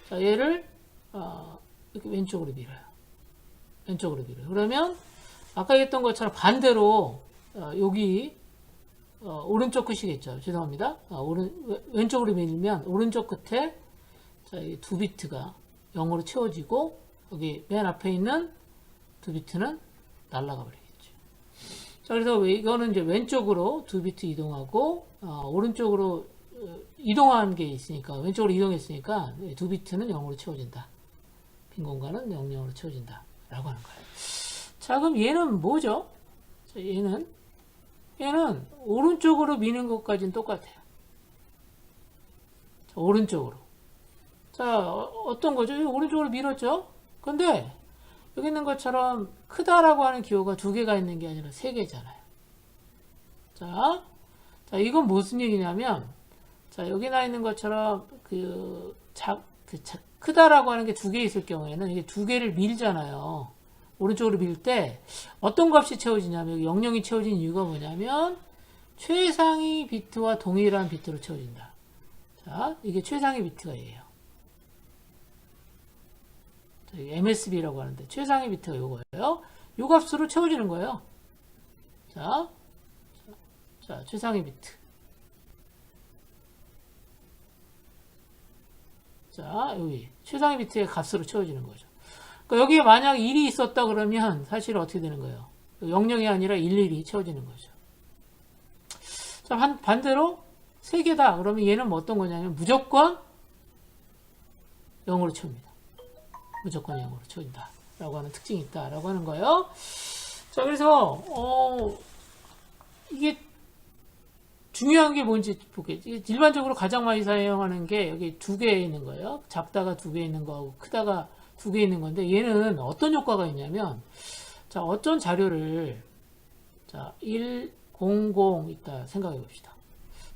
자, 얘를 이렇게 왼쪽으로 밀어요. 왼쪽으로 밀어요. 그러면 아까 했던 것처럼 반대로 여기 오른쪽 끝이겠죠. 죄송합니다. 왼쪽으로 밀면 오른쪽 끝에 자, 이 2비트가 0으로 채워지고 여기 맨 앞에 있는 2비트는 날아가 버리겠죠. 자, 그래서 이거는 이제 왼쪽으로 2비트 이동하고 오른쪽으로 이동한 게 있으니까 왼쪽으로 이동했으니까 2비트는 0으로 채워진다. 빈 공간은 00으로 채워진다. 라고 하는 거예요. 자, 그럼 얘는 뭐죠? 자, 얘는 오른쪽으로 미는 것까지는 똑같아요. 자, 오른쪽으로. 자, 어떤 거죠? 오른쪽으로 밀었죠? 근데 여기 있는 것처럼 크다라고 하는 기호가 2개가 있는 게 아니라 3개잖아요. 자, 이건 무슨 얘기냐면, 자, 여기 나 있는 것처럼 크다라고 하는 게 2개 있을 경우에는 이게 2개를 밀잖아요. 오른쪽으로 밀 때 어떤 값이 채워지냐면, 여기 00이 채워진 이유가 뭐냐면, 최상위 비트와 동일한 비트로 채워진다. 자, 이게 최상위 비트가 얘예요. MSB라고 하는데 최상위 비트가 요거예요. 요 값으로 채워지는 거예요. 자, 최상위 비트. 자, 여기 최상위 비트의 값으로 채워지는 거죠. 그러니까 여기에 만약 1이 있었다 그러면 사실 어떻게 되는 거예요? 00이 아니라 11이 채워지는 거죠. 자, 반대로 3개다. 그러면 얘는 뭐 어떤 거냐면 무조건 0으로 채웁니다. 무조건 0으로 채워진다. 라고 하는 특징이 있다. 라고 하는 거예요. 자, 그래서, 이게 중요한 게 뭔지 볼게요. 일반적으로 가장 많이 사용하는 게 여기 2개 있는 거예요. 작다가 2개 있는 거하고 크다가 2개 있는 건데 얘는 어떤 효과가 있냐면, 자, 어떤 자료를, 자, 1, 00 있다 생각해 봅시다.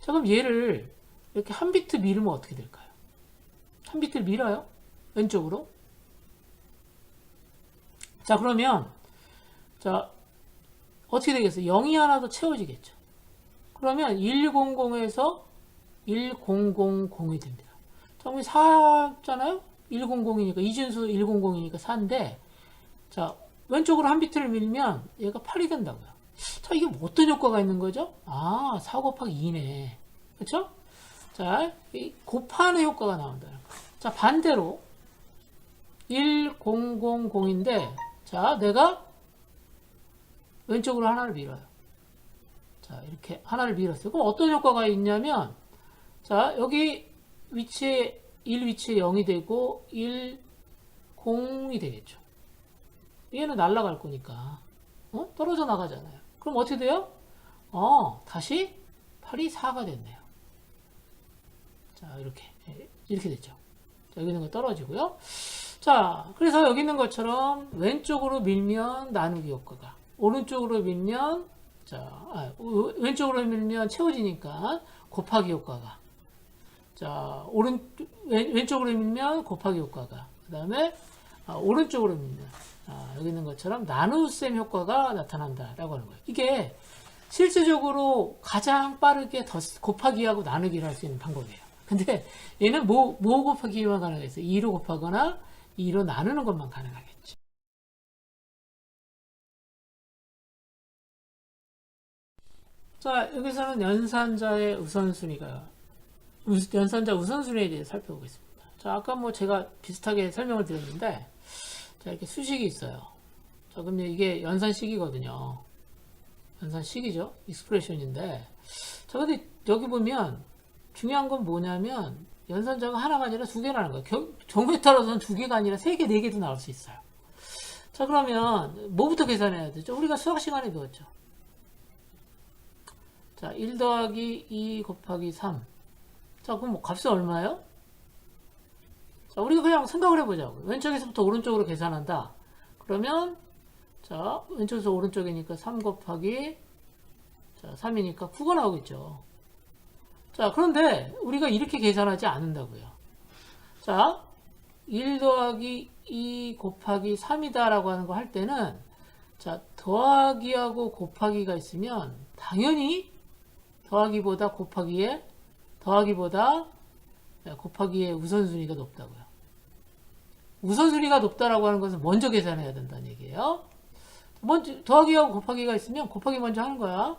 자, 그럼 얘를 이렇게 한 비트 밀으면 어떻게 될까요? 한 비트를 밀어요. 왼쪽으로. 자, 그러면, 자, 어떻게 되겠어요? 0이 하나 더 채워지겠죠. 그러면 100에서 1000이 됩니다. 자, 그럼 4잖아요? 100이니까, 이진수 100이니까 4인데, 자, 왼쪽으로 한 비트를 밀면 얘가 8이 된다고요. 자, 이게 어떤 효과가 있는 거죠? 4 곱하기 2네. 그쵸? 자, 이 곱하는 효과가 나온다는 거예요. 자, 반대로 1000인데, 자, 내가 왼쪽으로 하나를 밀어요. 자, 이렇게 하나를 밀었어요. 그럼 어떤 효과가 있냐면, 자, 여기 위치에 1 위치에 0이 되고 1, 0이 되겠죠. 얘는 날아갈 거니까 떨어져 나가잖아요. 그럼 어떻게 돼요? 다시 8이 4가 됐네요. 자, 이렇게 됐죠. 자, 여기 있는 거 떨어지고요. 자, 그래서 여기 있는 것처럼 왼쪽으로 밀면 나누기 효과가, 오른쪽으로 밀면, 왼쪽으로 밀면 채워지니까 곱하기 효과가, 자, 왼쪽으로 밀면 곱하기 효과가, 그 다음에 오른쪽으로 밀면 여기 있는 것처럼 나눗셈 효과가 나타난다라고 하는 거예요. 이게 실질적으로 가장 빠르게 곱하기하고 나누기를 할 수 있는 방법이에요. 근데 얘는 뭐 곱하기만 가능했어요? 2로 곱하거나 2로 나누는 것만 가능하겠죠. 자, 여기서는 연산자의 연산자 우선순위에 대해 살펴보겠습니다. 자, 아까 뭐 제가 비슷하게 설명을 드렸는데, 자, 이렇게 수식이 있어요. 자, 그럼 이게 연산식이거든요. 연산식이죠. 익스프레션인데. 자, 근데 여기 보면 중요한 건 뭐냐면, 연산자가 하나가 아니라 2개라는 거예요. 경우에 따라서는 2개가 아니라 3개, 4개도 나올 수 있어요. 자, 그러면 뭐부터 계산해야 되죠? 우리가 수학 시간에 배웠죠. 자, 1 더하기 2 곱하기 3. 자, 그럼 뭐 값이 얼마예요? 자, 우리가 그냥 생각을 해보자고. 왼쪽에서부터 오른쪽으로 계산한다. 그러면, 자, 왼쪽에서 오른쪽이니까 3 곱하기, 자, 3이니까 9가 나오겠죠. 자, 그런데 우리가 이렇게 계산하지 않는다고요. 자, 1 더하기 2 곱하기 3이다 라고 하는 거 할 때는, 자, 더하기하고 곱하기가 있으면 당연히 더하기보다 곱하기의 우선순위가 높다고요. 우선순위가 높다라고 하는 것은 먼저 계산해야 된다는 얘기예요. 먼저 더하기하고 곱하기가 있으면 곱하기 먼저 하는 거야.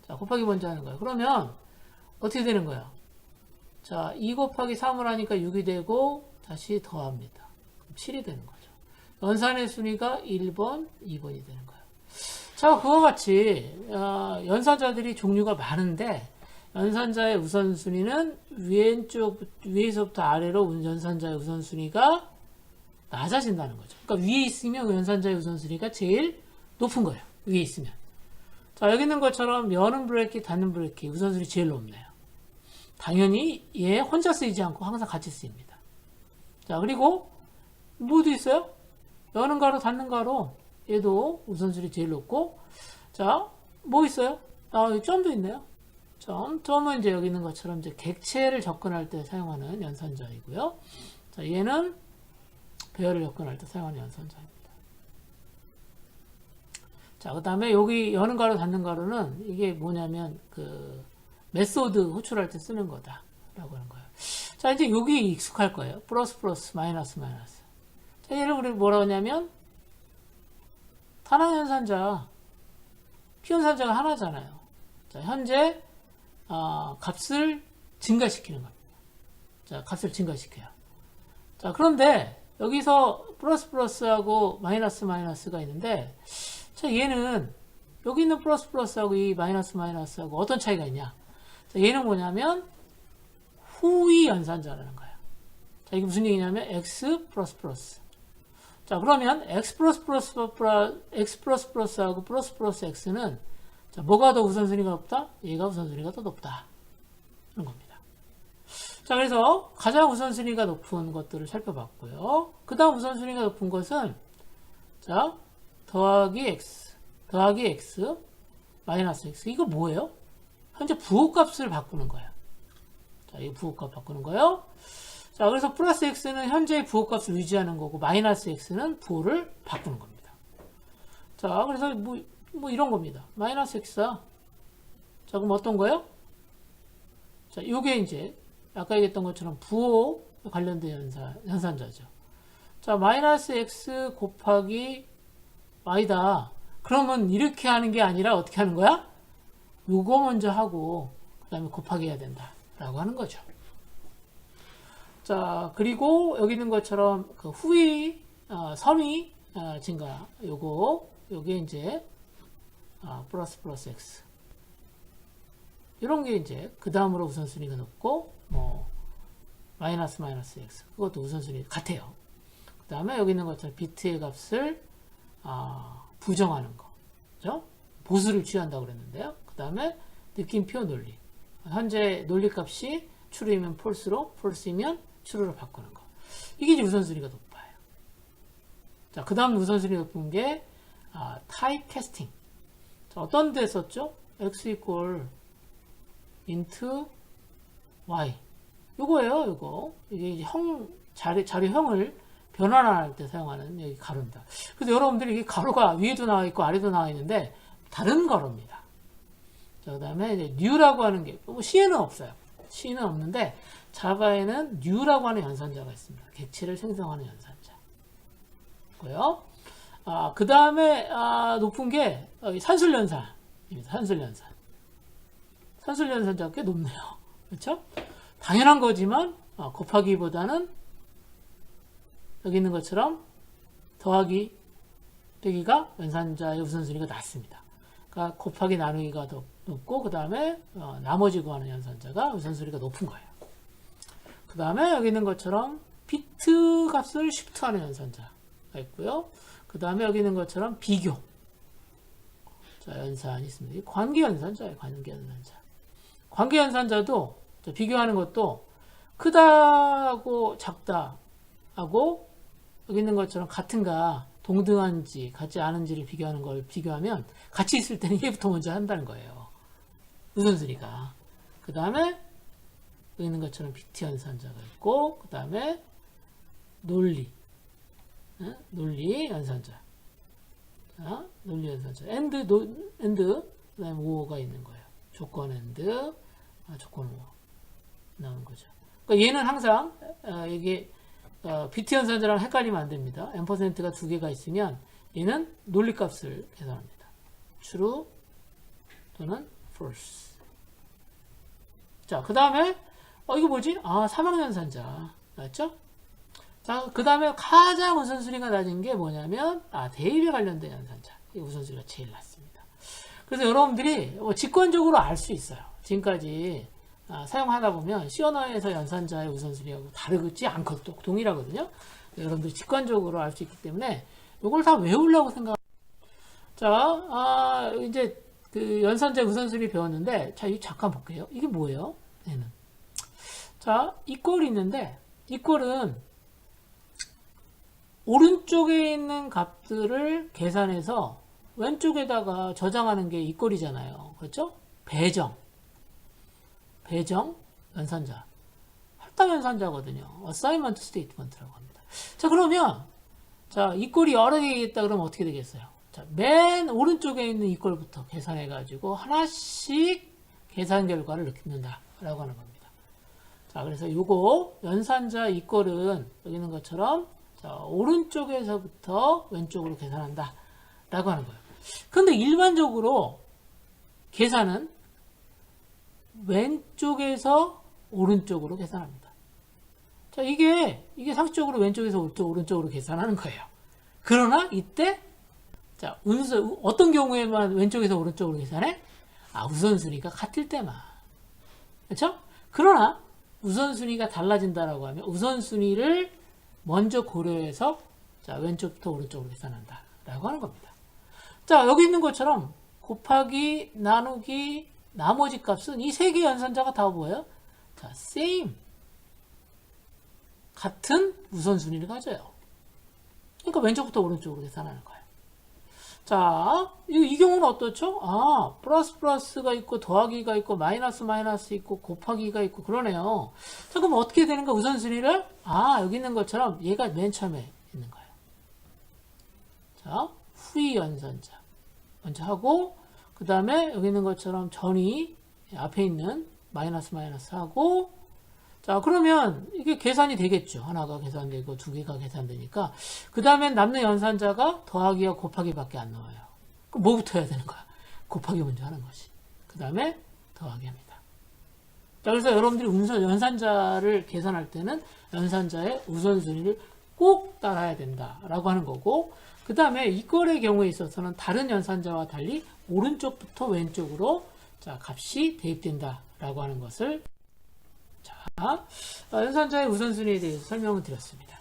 자, 곱하기 먼저 하는 거야. 그러면 어떻게 되는 거야? 자, 2 곱하기 3을 하니까 6이 되고 다시 더합니다. 그럼 7이 되는 거죠. 연산의 순위가 1번, 2번이 되는 거예요. 자, 그와 같이 연산자들이 종류가 많은데 연산자의 우선순위는 위에서부터 아래로 연산자의 우선순위가 낮아진다는 거죠. 그러니까 위에 있으면 연산자의 우선순위가 제일 높은 거예요. 위에 있으면. 자, 여기 있는 것처럼 여는 브레이크, 닫는 브레이크 우선순위 제일 높네요. 당연히 얘 혼자 쓰이지 않고 항상 같이 쓰입니다. 자, 그리고 뭐도 있어요? 여는 가로, 닫는 가로 얘도 우선순위 제일 높고, 자, 뭐 있어요? 여기 점도 있네요. 점은 이제 여기 있는 것처럼 이제 객체를 접근할 때 사용하는 연산자이고요. 자, 얘는 배열을 접근할 때 사용하는 연산자입니다. 자, 그 다음에 여기 여는 가로, 닫는 가로는 이게 뭐냐면 그 메소드 호출할 때 쓰는 거다라고 하는 거예요. 자, 이제 여기 익숙할 거예요. 플러스 플러스, 마이너스 마이너스. 자, 얘를 우리 뭐라고 하냐면 탄항연산자, 피연산자가 하나잖아요. 자, 현재 값을 증가시키는 겁니다. 자, 값을 증가시켜요. 자, 그런데 여기서 플러스 플러스하고 마이너스 마이너스가 있는데, 자, 얘는 여기 있는 플러스 플러스하고 이 마이너스 마이너스하고 어떤 차이가 있냐? 자, 얘는 뭐냐면 후위 연산자라는 거예요. 자, 이게 무슨 얘기냐면 x 플러스 플러스. 자, 그러면 x 플러스 플러스하고 플러스 플러스 x는 자, 뭐가 더 우선순위가 높다? 얘가 우선순위가 더 높다. 그런 겁니다. 자, 그래서 가장 우선순위가 높은 것들을 살펴봤고요. 그 다음 우선순위가 높은 것은 자, 더하기 x, 마이너스 x. 이거 뭐예요? 현재 부호값을 바꾸는 거예요. 자, 이 부호값 바꾸는 거예요. 자, 그래서 플러스 x는 현재의 부호값을 유지하는 거고, 마이너스 x는 부호를 바꾸는 겁니다. 자, 그래서 뭐 이런 겁니다. 마이너스 x야. 자, 그럼 어떤 거예요? 자, 요게 이제 아까 얘기했던 것처럼 부호 관련된 연산자죠. 자, 마이너스 x 곱하기 y다. 그러면 이렇게 하는 게 아니라 어떻게 하는 거야? 요거 먼저 하고 그 다음에 곱하기 해야 된다 라고 하는 거죠. 자, 그리고 여기 있는 것처럼 그 후위 선위 증가 요게 이제 플러스 플러스 x 이런 게 이제 그 다음으로 우선순위가 높고 뭐 마이너스 마이너스 x 그것도 우선순위 같아요. 그 다음에 여기 있는 것처럼 비트의 값을 부정하는 거, 그죠? 보수를 취한다고 그랬는데요. 그 다음에 느낌표 논리. 현재 논리 값이 true이면 false로, false이면 true로 바꾸는 거. 이게 이제 우선순위가 높아요. 자, 그 다음 우선순위 높은 게 타입 캐스팅. 자, 어떤 데 썼죠? x equal int y. 요거예요, 요거. 이게 이제 자료형을 변환할 때 사용하는 여기 가로입니다. 그래서 여러분들이 이게 가로가 위에도 나와 있고 아래도 나와 있는데 다른 가로입니다. 자, 그 다음에 이제 new라고 하는 게 C에는 없어요. C는 없는데 자바에는 new라고 하는 연산자가 있습니다. 객체를 생성하는 연산자. 고요. 그 다음에 높은 게 산술연산입니다. 산술연산. 산술연산자가 꽤 높네요. 그렇죠? 당연한 거지만 곱하기보다는 여기 있는 것처럼 더하기 빼기가 연산자의 우선순위가 낮습니다. 그러니까 곱하기 나누기가 더 높고 그 다음에 나머지 구하는 연산자가 우선순위가 높은 거예요. 그 다음에 여기 있는 것처럼 비트 값을 시프트하는 연산자가 있고요. 그 다음에 여기 있는 것처럼 비교 자, 연산이 있습니다. 관계 연산자예요. 관계 연산자. 관계 연산자도 비교하는 것도 크다고 작다하고 여기 있는 것처럼 같은가 동등한지 같지 않은지를 비교하는 걸 비교하면 같이 있을 때는 얘부터 먼저 한다는 거예요. 우선순위가. 그 다음에 여기 있는 것처럼 비트 연산자가 있고 그 다음에 논리 연산자. 자, 논리 연산자. 엔드 그 다음에 오어가 있는 거예요. 조건 엔드 조건 오어 나오는 거죠. 그러니까 얘는 항상 이게 비트 연산자랑 헷갈리면 안 됩니다. 앰퍼센트가 두 개가 있으면 얘는 논리값을 계산합니다. true 또는 false. 자, 그 다음에 이거 뭐지? 사망 연산자 맞죠? 자, 그 다음에 가장 우선순위가 낮은 게 뭐냐면 대입에 관련된 연산자. 이 우선순위가 제일 낮습니다. 그래서 여러분들이 직관적으로 알 수 있어요. 지금까지 사용하다 보면 C 언어에서 연산자의 우선순위하고 다르지 않거든요. 동일하거든요. 여러분들이 직관적으로 알 수 있기 때문에 이걸 다 외우려고 생각. 자, 이제 그 연산자 우선순위 배웠는데, 자, 이거 잠깐 볼게요. 이게 뭐예요? 얘는. 자, 이꼴이 있는데, 이꼴은 오른쪽에 있는 값들을 계산해서 왼쪽에다가 저장하는 게 이꼴이잖아요. 그렇죠? 배정 연산자, 할당 연산자거든요. assignment statement라고 합니다. 자, 그러면 자, 이꼴이 여러 개 있다 그러면 어떻게 되겠어요? 자, 맨 오른쪽에 있는 이꼴부터 계산해 가지고 하나씩 계산 결과를 넣는다라고 하는 겁니다. 자, 그래서 요거 연산자 이꼴은 여기 있는 것처럼 자, 오른쪽에서부터 왼쪽으로 계산한다 라고 하는 거예요. 근데 일반적으로 계산은 왼쪽에서 오른쪽으로 계산합니다. 자, 이게 상식적으로 왼쪽에서 오른쪽으로 계산하는 거예요. 그러나 이때 자, 어떤 경우에만 왼쪽에서 오른쪽으로 계산해? 우선순위가 같을 때만. 그렇죠? 그러나 우선순위가 달라진다라고 하면 우선순위를 먼저 고려해서 자, 왼쪽부터 오른쪽으로 계산한다 라고 하는 겁니다. 자, 여기 있는 것처럼 곱하기, 나누기, 나머지 값은 이 세 개 연산자가 다 뭐예요? 자, same. 같은 우선순위를 가져요. 그러니까 왼쪽부터 오른쪽으로 계산하는 거예요. 자, 이 경우는 어떻죠? 플러스가 있고, 더하기가 있고, 마이너스 있고, 곱하기가 있고, 그러네요. 자, 그럼 어떻게 되는가? 우선순위를? 여기 있는 것처럼 얘가 맨 처음에 있는 거예요. 자, 후위 연산자. 먼저 하고, 그 다음에 여기 있는 것처럼 전위, 앞에 있는 마이너스 하고, 자, 그러면 이게 계산이 되겠죠. 하나가 계산되고 두 개가 계산되니까. 그 다음에 남는 연산자가 더하기와 곱하기밖에 안 나와요. 그럼 뭐부터 해야 되는 거야? 곱하기 먼저 하는 것이. 그 다음에 더하기 합니다. 자, 그래서 여러분들이 연산자를 계산할 때는 연산자의 우선순위를 꼭 따라야 된다라고 하는 거고, 그 다음에 이꼴의 경우에 있어서는 다른 연산자와 달리 오른쪽부터 왼쪽으로 자, 값이 대입된다라고 하는 것을 연산자의 우선순위에 대해서 설명을 드렸습니다.